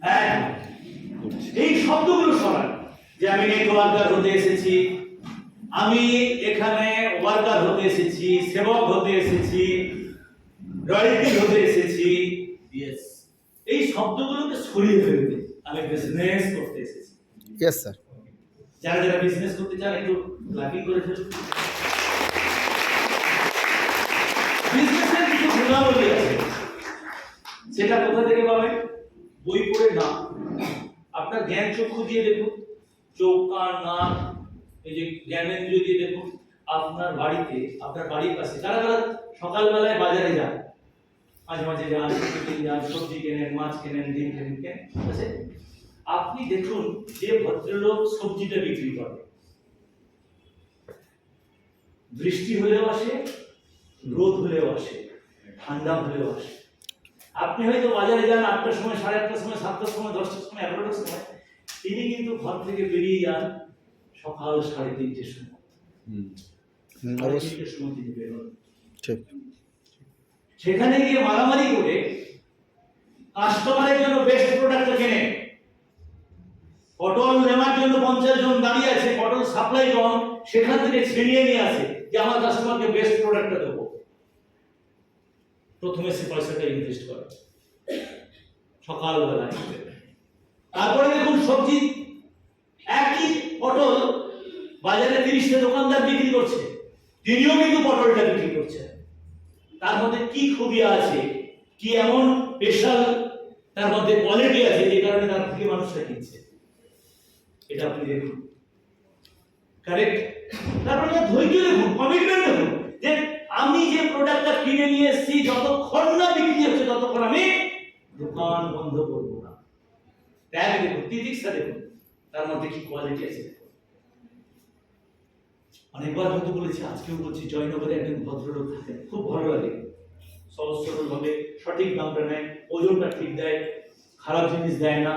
হ্যাঁ, এই শব্দগুলো সরান যে আমি নেটওয়ার্কার হতে এসেছি, আমি এখানে ওয়ার্কার হতে এসেছি, সেবক হতে এসেছি, রয়্যালটি হতে এসেছি। ইয়েস, এই শব্দগুলোকে সরিয়ে ফেলতে আমি বিজনেস করতে এসেছি। Yes sir. যারা যারা বিজনেস করতে চান একটু ক্লাপিং করে ফেলুন। বিজনেসের কিছু গুণাবলী আছে, সেটা কোথা থেকে পাবেন? বই পড়ে না, আপনার জ্ঞান চক্ষু দিয়ে দেখুন, চোখ কান নাক এই যে জ্ঞানেন্দ্রিয় দিয়ে দেখুন। আপনার বাড়িতে, আপনার বাড়ির পাশে যারা যারা সকালবেলায় বাজারে যান, মাঝে মাঝে যান, সবজি কেনেন, মাছ কেনেন, ডিম কেনেন, ঠিক আছে? আপনি দেখুন যে ভদ্রলোক সবজিটা বিক্রি করে, বৃষ্টি হলেও আসে, রোদ হলেও আসে, ঠান্ডা হলেও আসে। আপনি হয়তো বাজারে যান 8টার সময়, 8:30টার সময়, 7টার সময়, 10টার সময়, 11টার সময়, তিনি কিন্তু ঘর থেকে বেরিয়ে যান সকাল 3:30টার সময়। অবশ্যই সময় তিনি বেরোন, ঠিক। সেখানে গিয়ে মারামারি করে কাস্টমারের জন্য বেস্ট প্রোডাক্টটা কেনেন। পটল নেওয়ার জন্য 50 জন দাঁড়িয়ে আছে, পটল সাপ্লাই কম, সেখান থেকে ছিনিয়ে নিয়ে আসে যে আমার কাস্টমারকে বেস্ট প্রোডাক্টটা দেবো। প্রথমে সে পয়সাটা ইনভেস্ট করে সকালবেলায়। তারপরে দেখুন সবজি, একই পটল বাজারে 30টা দোকানদার বিক্রি করছে, তিনিও কিন্তু পটলটা বিক্রি করছে। তার মধ্যে কি খুবই আছে, কি এমন স্পেশাল তার মধ্যে কোয়ালিটি আছে যে কারণে তার থেকে মানুষরা কিনছে, এটা আপনি দেখুন। কারেক্ট? তারপরে ধৈর্য দেখুন, কমিটমেন্ট দেখুন যে আমি যে প্রোডাক্টটা কিনে নিয়ে এসেছি যতক্ষণ না বিক্রি হচ্ছে ততক্ষণ আমি দোকান বন্ধ করব না। ট্যাগ দেখুন, তিতিক্ষা দেখুন, তার মধ্যে কি কোয়ালিটি আছে। অনেকবার হয়তো বলেছি, আজকেও বলছি, জয়নগরে একজন ভদ্রলোক থাকেন, খুব ভালো লাগে, সহজ সরল ভাবে সঠিক দামটা নেয়, ওজনটা ঠিক দেয়, খারাপ জিনিস দেয় না।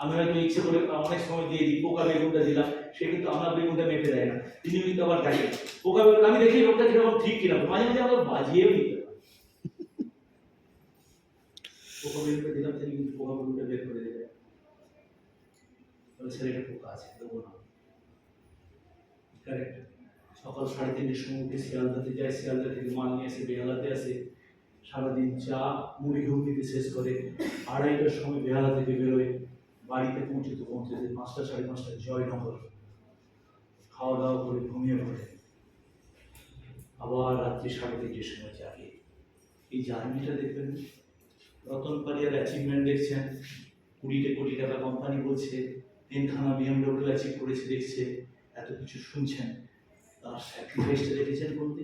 আমি হয়তো ইচ্ছে করে অনেক সময় দিয়ে দিই, পোকা বেগুনটা দিলাম, সে কিন্তু আমার বেগুনটা মেপে দেয় না, তিনি কিন্তু আবার দেখেন পোকা বেগুন, আমি দেখি লোকটা কিরকম ঠিক কিনা, মাঝে মাঝে আবার বাজিয়েও দিতে পারে। পোকা বেগুনটা দিলাম, তিনি কিন্তু পোকা বেগুনটা বের করে দেবে, স্যার এটা পোকা আছে, দেবো না। কারেক্ট? সকাল 3:30টার সময় উঠে শিয়ালদাতে যায়, শিয়ালদা থেকে মাল নিয়ে এসে বেহালাতে আসে, সারাদিন চা মুড়ি ঘুগনিতে শেষ করে 2:30টার সময় বেহালা থেকে বেরোয়, বাড়িতে পৌঁছতে 5টা 5:30 জয়নগর, খাওয়া দাওয়া করে ঘুমিয়ে পড়ে, আবার রাত্রি 3:30টার সময় জাগে। এই জার্নিটা দেখবেন, রতন পারিয়ার অ্যাচিভমেন্ট দেখছেন, 20 কোটি টাকা কোম্পানি বলছে, 3খানা BMW অ্যাচিভ করেছে দেখছে, এত কিছু শুনছেন, তার স্যাক্রিফাইসটা দেখেছেন বলতে?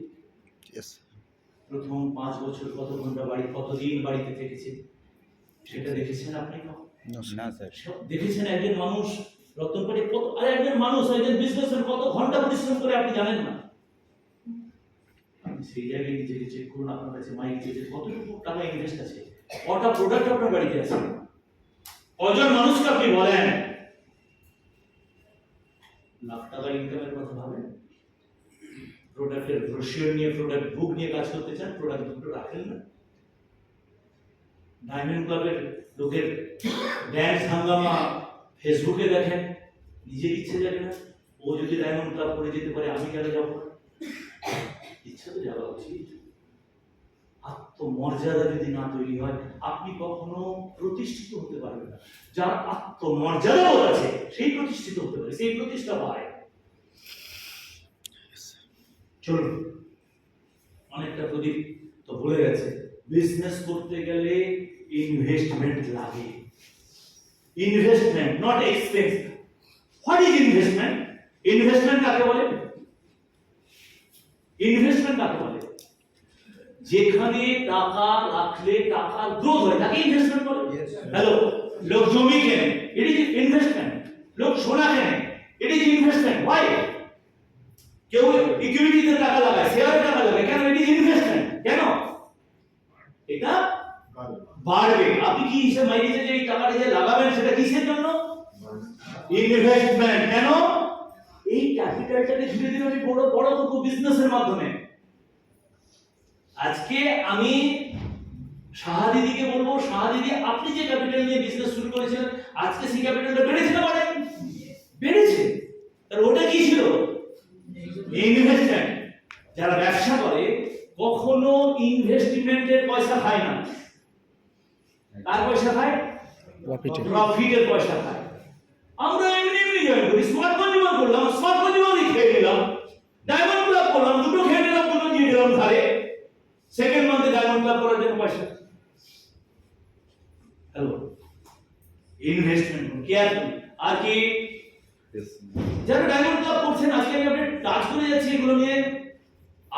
প্রথম 5 বছর কত ঘন্টা বাড়ি, কতদিন বাড়িতে থেকেছে, সেটা দেখেছেন আপনি? না স্যার। দেখেছেন একজন মানুষ রতন পারিয়া কত, আর একজন মানুষ, একজন বিজনেসম্যান কত ঘন্টা পরিশ্রম করে আপনি জানেন না? আপনি সেই জায়গায় নিজেকে চেক করুন, আপনার কাছে মাইক যে কতটুকু টাকা ইনভেস্ট আছে, কটা প্রোডাক্ট আপনার বাড়িতে আছে, কজন মানুষকে আপনি বলেন। লাখ টাকা ইনকামের কথা ভাবেন, প্রোডাক্টের ব্রোশিওর নিয়ে, প্রোডাক্ট বুক নিয়ে কাজ করতে চান, প্রোডাক্ট দুটো রাখেন না। ডায়মন্ড ক্লাবের লোকের ড্যান্স হাঙ্গামা ফেসবুকে দেখেন, নিজের ইচ্ছে যাবে না, ও যদি ডায়মন্ড ক্লাব করে যেতে পারে আমি কেন যাব না? ইচ্ছা তো যাওয়া উচিত। আত্মমর্যাদা যদি না তৈরি হয়, আপনি কখনো প্রতিষ্ঠিত হতে পারবেন না। যার আত্মমর্যাদা আছে সেই প্রতিষ্ঠিত হতে পারে, সেই প্রতিষ্ঠা পায়। চলুন, অনেকটা প্রদীপ তো ভুলে গেছে, বিজনেস করতে গেলে ইনভেস্টমেন্ট লাগে। Investment, not expense. What is investment? Investment কাকে বলে? ইনভেস্টমেন্ট কাকে বলে? যেখানে টাকা রাখলে টাকার গ্রোথ হয়, তাকে ইনভেস্টমেন্ট বলে। হ্যালো, লোক জমি কেনে, ইট ইজ ইনভেস্টমেন্ট। লোক সোনা কেনে, ইট ইজ ইনভেস্টমেন্ট। হোয়াই? কেউ ইকুইটিতে টাকা লাগায়, শেয়ারে টাকা লাগায়, কেন? It is investment. কেন? এটা বাড়বে। আপনি কি হিসেবে মাইনেতে যে এই টাকাটা যে লাগাবেন সেটা কিসের জন্য? ইনভেস্টমেন্ট। কেন? এই ক্যাপিটালটাকে ধীরে ধীরে আমি বড় বড় করব বিজনেসের মাধ্যমে। আজকে আমি সাহা দিদিকে বলবো, সাহা দিদি আপনি যে ক্যাপিটাল নিয়ে বিজনেস শুরু করেছিলেন আজকে সেই ক্যাপিটালটা বেড়েছে না বাড়েনি? বেড়েছে। তার ওটা কি ছিল? ইনভেস্টমেন্ট। যারা ব্যবসা করে কখনো ইনভেস্টমেন্টের পয়সা খায় না, কার পয়সা খায়? প্রফিটের। প্রফিটের পয়সা খায়। আমরা এমনি এমনি জয়েন করি, স্মার্ট কনজিউমার করলাম, স্মার্ট কনজিউমারই খেয়ে নিলাম, ডায়মন্ড ক্লাব করলাম, দুটো খেয়ে নিলাম, দুটো দিয়ে দিলাম ধারে, সেকেন্ড মান্থে ডায়মন্ড ক্লাব করার জন্য পয়সা। Hello, investment careful. আর কি যারা ডায়মন্ড ক্লাব করছেন, আজকে আমি আপনাদের টাচ করে যাচ্ছি এগুলো নিয়ে,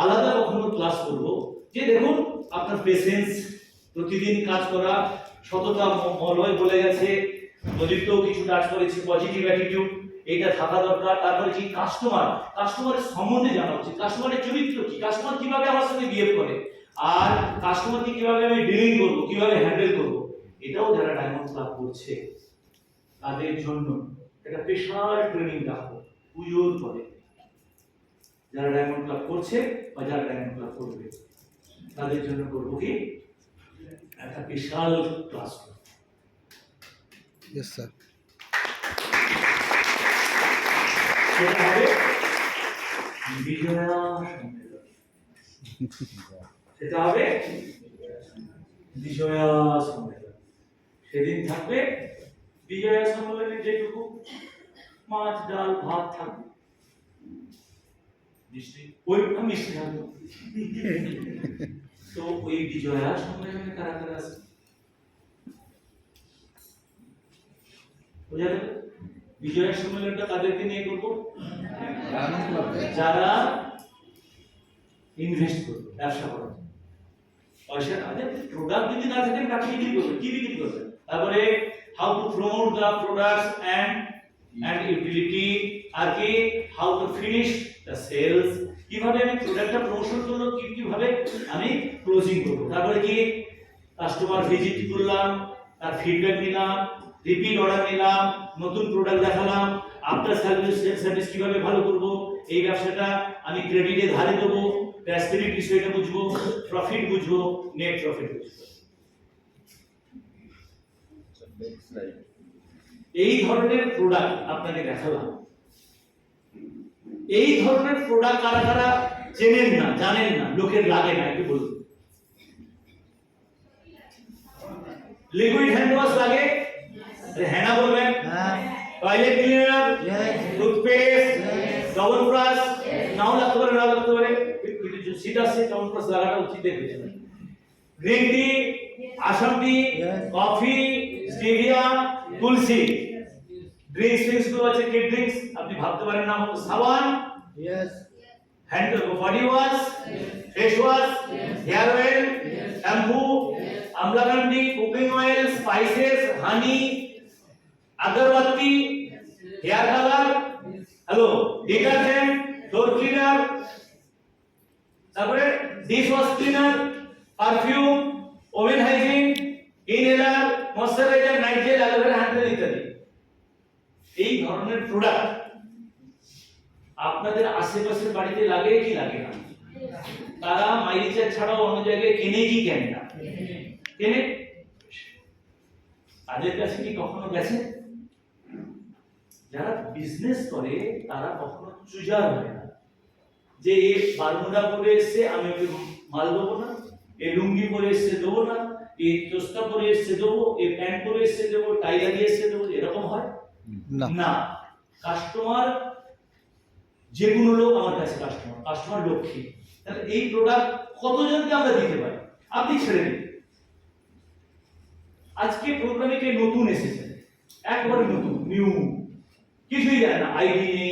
আলাদা কখনো ক্লাস করব। যে দেখুন আপনার পেশেন্স, প্রতিদিন কাজ করা, সততা, মলয় বলে গেছে, প্রদীপ্তও কিছু টাচ করেছে, পজিটিভ অ্যাটিটিউড এইটা থাকা দরকার। তারপরে কি কাস্টমারের সম্বন্ধে জানা উচিত, কাস্টমারের চরিত্র কি, কাস্টমার কিভাবে আমার সাথে বিহেভ করে, আর কাস্টমারকে কিভাবে আমি ডিলিং করব, কিভাবে হ্যান্ডেল করব, এটাও যারা ডায়মন্ড ক্লাব করছে তাদের জন্য একটা স্পেশাল ট্রেনিং রাখবো পুজোর পরে। যারা ডায়মন্ড ক্লাব করছে বা যারা ডায়মন্ড ক্লাব করবে তাদের জন্য করবো কি একটা বিশাল ক্লাস। Yes sir. সেটা হবে বিজয়া সম্মেলন। সেটা হবে বিজয়া সম্মেলন। সেদিন থাকবে বিজয়া সম্মেলনে যেটুকু মাছ ডাল ভাত থাকবে, মিষ্টি মিষ্টি থাকবে। তো ওই বিজয়া সম্মেলনে কারা কারা আছে বোঝা গেল? বিজয়া সম্মেলনটা কাদেরকে নিয়ে করবো? যারা ইনভেস্ট করবে, ব্যবসা করবে, পয়সা আগে প্রোডাক্ট যদি না থাকে কাকে বিক্রি করবে, কি বিক্রি করবে, তারপরে how to promote the products and utility, আর কি how to finish the sales, কিভাবে আমি প্রোডাক্টটা প্রমোশন করব, কিভাবে আমি ক্লোজিং করব, তারপরে কি কাস্টমার ভিজিট করলাম, তার ফিডব্যাক নিলাম, রিপিট অর্ডার নিলাম, নতুন প্রোডাক্ট দেখালাম, আফটার সার্ভিস কিভাবে ভালো করব, এই ব্যবসাটা আমি ক্রেডিটে ধারে দেবো, প্যাসিভিটি বিষয়টা বুঝবো, প্রফিট বুঝবো, নেট প্রফিট বুঝবো। এই ধরনের প্রোডাক্ট আপনাকে দেখালাম। এই ধরনের প্রোডাক্ট কারা কারা চেনেন না, জানেন না, লোকের লাগে না, একটু বলুন। লিকুইড হ্যান্ড ওয়াশ লাগে, হ্যাঁ না বলবেন? Toilet cleaner, toothpaste, double brush, নাও লাগতে পারে, নাও লাগতে পারে, কিন্তু সিধা সে ডবল ব্রাশ লাগাটা উচিত দেখেছেন। গ্রিন টি, আসাম টি, কফি, স্টেভিয়া, তুলসী, ড্রিঙ্কস গুলো আছে, কিড ড্রিঙ্কস, আপনি ভাবতে পারেন নাম হলো সাবান, hand body wash, face wash, hair oil, shampoo, আমলাকান্ডি, কুকিং অয়েল, স্পাইসেস, হানি, আগরবাতি, hair colour, hello, detergent, floor cleaner, তারপরে dish wash cleaner, perfume, oven hygiene, inhaler, moisturiser, night gel, aloe vera hand gel ইত্যাদি। এই ধরনের product আপনাদের আশেপাশের বাড়িতে লাগে কি লাগে না? তারা মাইরিচার ছাড়াও অন্য জায়গায় কেনে কি কেনে না? কেনে? তাদের কাছে কি কখনো গেছে? যারা বিজনেস করে তারা কখনো চুজার হয় না, যে এ বারমুডা পরে এসছে আমি ওকে মাল দেবো না, এ লুঙ্গি পরে এসছে দেবো না, এই তোস্তা পরে এসছে দেবো, এই প্যান্ট পরে এসছে দেবো, টাই লাগিয়ে এসছে দেবো, এরকম হয় না। কাস্টমার যে কোনো লোক আমার কাছে কাস্টমার লক্ষ্মী। তাহলে এই প্রোডাক্ট কতজনকে আমরা দিতে পারি? আপনি ছেড়ে দিন। আজকে প্রোগ্রামে কে নতুন এসেছে, একবারে নতুন, নিউ, কিছুই জানে না, আইডি নেই,